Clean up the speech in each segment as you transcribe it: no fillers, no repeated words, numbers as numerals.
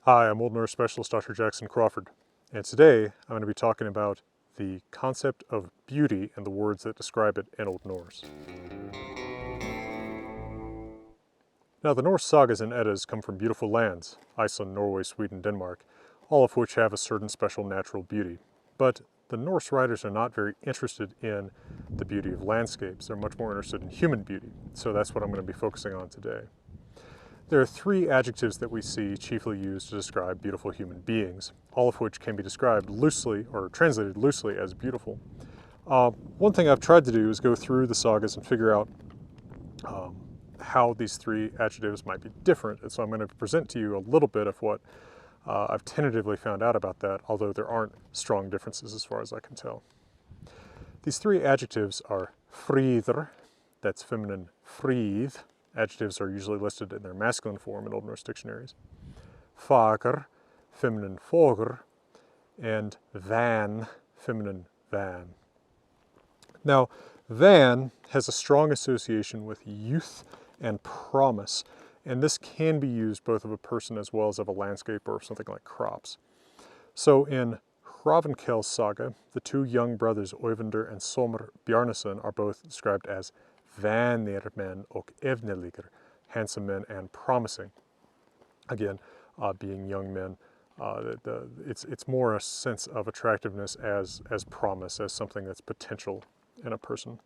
Hi, I'm Old Norse specialist Dr. Jackson Crawford, and today I'm going to be talking about the concept of beauty and the words that describe it in Old Norse. Now, the Norse sagas and Eddas come from beautiful lands, Iceland, Norway, Sweden, Denmark, all of which have a certain special natural beauty. But the Norse writers are not very interested in the beauty of landscapes. They're much more interested in human beauty, so that's what I'm going to be focusing on today. There are three adjectives that we see chiefly used to describe beautiful human beings, all of which can be described loosely or translated loosely as beautiful. One thing I've tried to do is go through the sagas and figure out how these three adjectives might be different, and so I'm going to present to you a little bit of what I've tentatively found out about that, although there aren't strong differences as far as I can tell. These three adjectives are fríðr, that's feminine fríð. Adjectives are usually listed in their masculine form in Old Norse dictionaries. Fagr, feminine fagr, and vænn, feminine vann. Now, vann has a strong association with youth and promise, and this can be used both of a person as well as of a landscape or something like crops. So in Hrafnkel's saga, the two young brothers Oyvindr and Somr Bjarnason are both described as vænir men och evneligir, handsome men and promising. Again, being young men, it's more a sense of attractiveness as promise, as something that's potential in a person.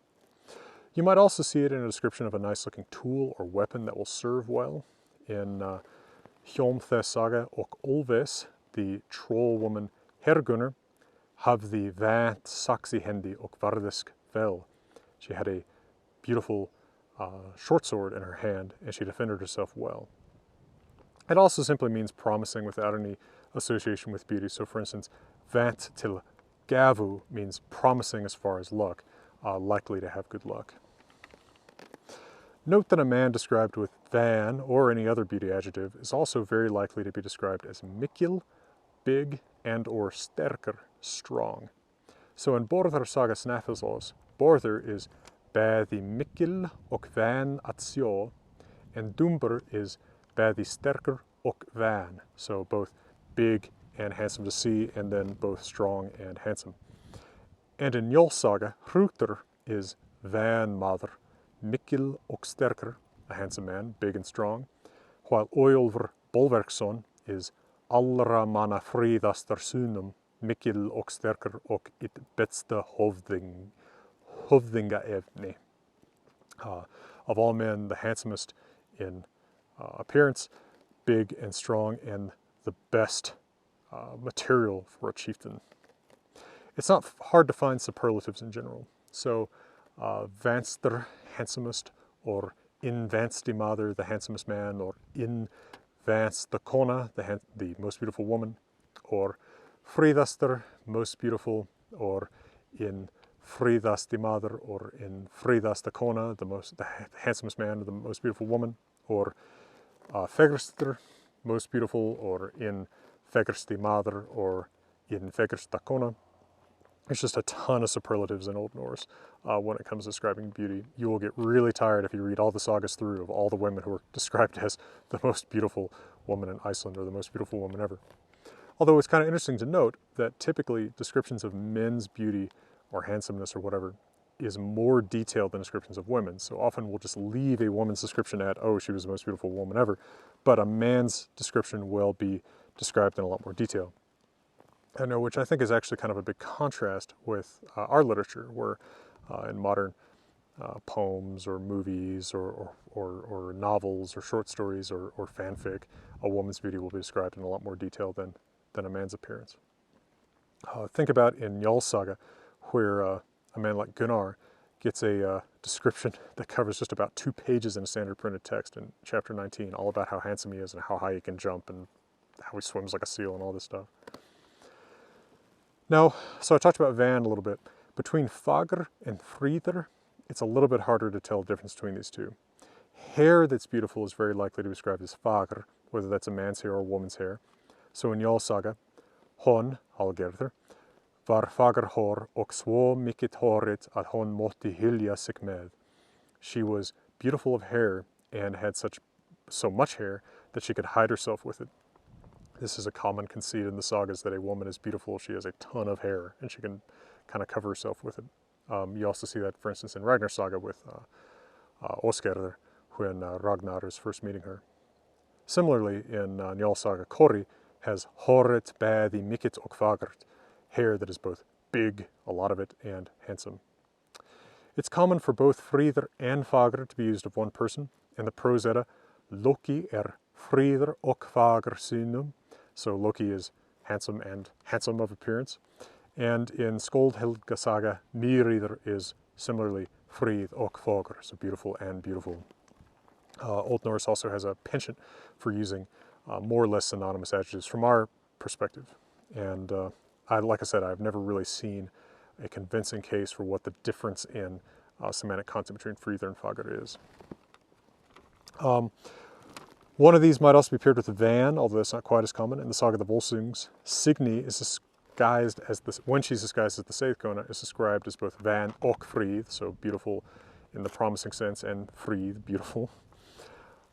You might also see it in a description of a nice-looking tool or weapon that will serve well. In Hjálmthes saga och Olves, the troll woman Hergunr hafði vænt sax í hendi och varðist vel. She had a beautiful short sword in her hand, and she defended herself well. It also simply means promising without any association with beauty. So for instance, vænt til gavu means promising as far as luck, likely to have good luck. Note that a man described with vann or any other beauty adjective is also very likely to be described as mikil, big, and or sterker, strong. So in Borðr saga Snæfellsás, Borðr is bæði mikil og vann at sjá, and Dumbr is bæði sterkur og vann, so both big and handsome to see, and then both strong and handsome. And in Njál's saga, Hrútr is vann maður, mikil og sterkur, a handsome man, big and strong, while Oyjólfur Bolverksson is allra manna fríðastar sunum, mikil og sterkur og it besta höfðingaefni. Of all men, the handsomest in appearance, big and strong, and the best material for a chieftain. It's not hard to find superlatives in general. So, vænstr, handsomest, or in vænstimaður, the handsomest man, or in vænsta the most beautiful woman, or fríðastar, most beautiful, or in fríðastimaður, or in fríðastakona, the handsomest man, or the most beautiful woman, or fegurstr, most beautiful, or in fegurstimaður, or in fegurtakona. There's just a ton of superlatives in Old Norse when it comes to describing beauty. You will get really tired if you read all the sagas through of all the women who are described as the most beautiful woman in Iceland or the most beautiful woman ever. Although it's kind of interesting to note that typically descriptions of men's beauty or handsomeness or whatever is more detailed than descriptions of women. So often we'll just leave a woman's description at, oh, she was the most beautiful woman ever, but a man's description will be described in a lot more detail. I know, which I think is actually kind of a big contrast with our literature, where in modern poems or movies or novels or short stories or fanfic, a woman's beauty will be described in a lot more detail than a man's appearance. Think about in Njál's saga, where a man like Gunnar gets a description that covers just about 2 pages in a standard printed text in chapter 19, all about how handsome he is and how high he can jump and how he swims like a seal and all this stuff. Now, so I talked about vann a little bit. Between fagr and fríðr, it's a little bit harder to tell the difference between these two. Hair that's beautiful is very likely to be described as fagr, whether that's a man's hair or a woman's hair. So in Njál's saga, hon, Hallgerður, var fagr hår och svo mycket hårigt att hon måtte hylja sig med. She was beautiful of hair and had so much hair that she could hide herself with it. This is a common conceit in the sagas that a woman is beautiful. She has a ton of hair and she can kind of cover herself with it. You also see that, for instance, in Ragnar's saga with Oskar when Ragnar is first meeting her. Similarly, in Njál's saga, Kori has håret bæði mikið og fagrt, hair that is both big, a lot of it, and handsome. It's common for both fríðr and fagr to be used of one person. In the prose Edda, Loki fríðr og fagr synum, so Loki is handsome and handsome of appearance. And in Skoldhelga saga, Mýrðr is similarly fríð og fagr, so beautiful and beautiful. Old Norse also has a penchant for using more or less synonymous adjectives from our perspective. And like I said, I've never really seen a convincing case for what the difference in semantic content between fríðr and fagr is. One of these might also be paired with vænn, although that's not quite as common. In the saga of the Volsungs, Signy is disguised as when she's disguised as the Seithkona, is described as both vænn og fríð, so beautiful in the promising sense, and fríð, beautiful.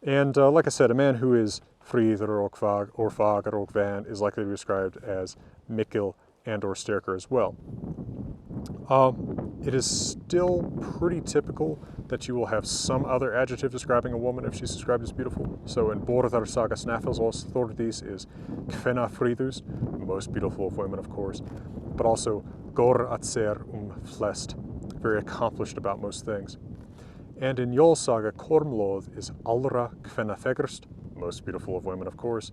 And like I said, a man who is fríðr og fagr og vænn is likely to be described as mikil and or sterker as well. It is still pretty typical that you will have some other adjective describing a woman if she's described as beautiful. So in Bárðar saga Snæfellsnes Þórdís is kvenna fríðust, most beautiful of women, of course, but also gor at ser flest, very accomplished about most things. And in Njál's saga, Kormlóð is allra kvenna fegrst, most beautiful of women, of course,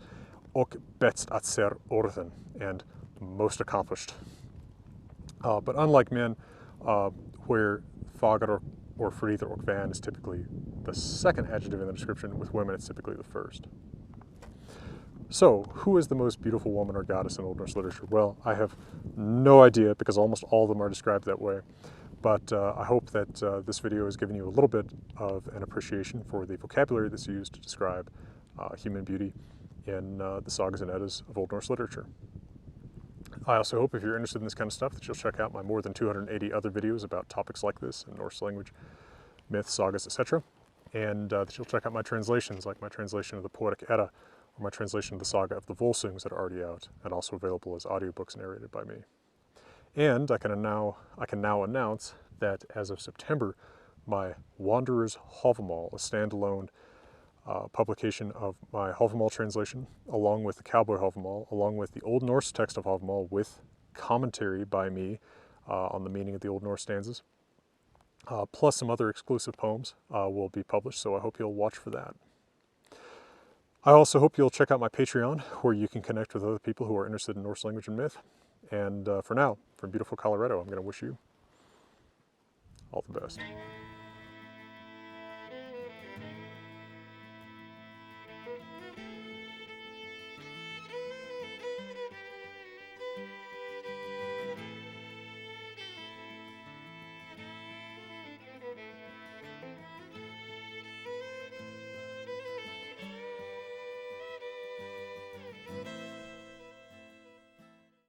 og best at ser orðin, and most accomplished. But unlike men, where fagr or fríðr or vænn is typically the second adjective in the description, with women it's typically the first. So, who is the most beautiful woman or goddess in Old Norse literature? Well, I have no idea because almost all of them are described that way. But I hope that this video has given you a little bit of an appreciation for the vocabulary that's used to describe human beauty in the sagas and eddas of Old Norse literature. I also hope if you're interested in this kind of stuff that you'll check out my more than 280 other videos about topics like this in Norse language, myth, sagas, etc. And that you'll check out my translations, like my translation of the Poetic Edda, or my translation of the saga of the Volsungs that are already out, and also available as audiobooks narrated by me. And I can now announce that as of September, my Wanderer's Havamal, a standalone publication of my Havamal translation, along with the Cowboy Havamal, along with the Old Norse text of Havamal with commentary by me on the meaning of the Old Norse stanzas, plus some other exclusive poems will be published, so I hope you'll watch for that. I also hope you'll check out my Patreon, where you can connect with other people who are interested in Norse language and myth. And for now, from beautiful Colorado, I'm going to wish you all the best.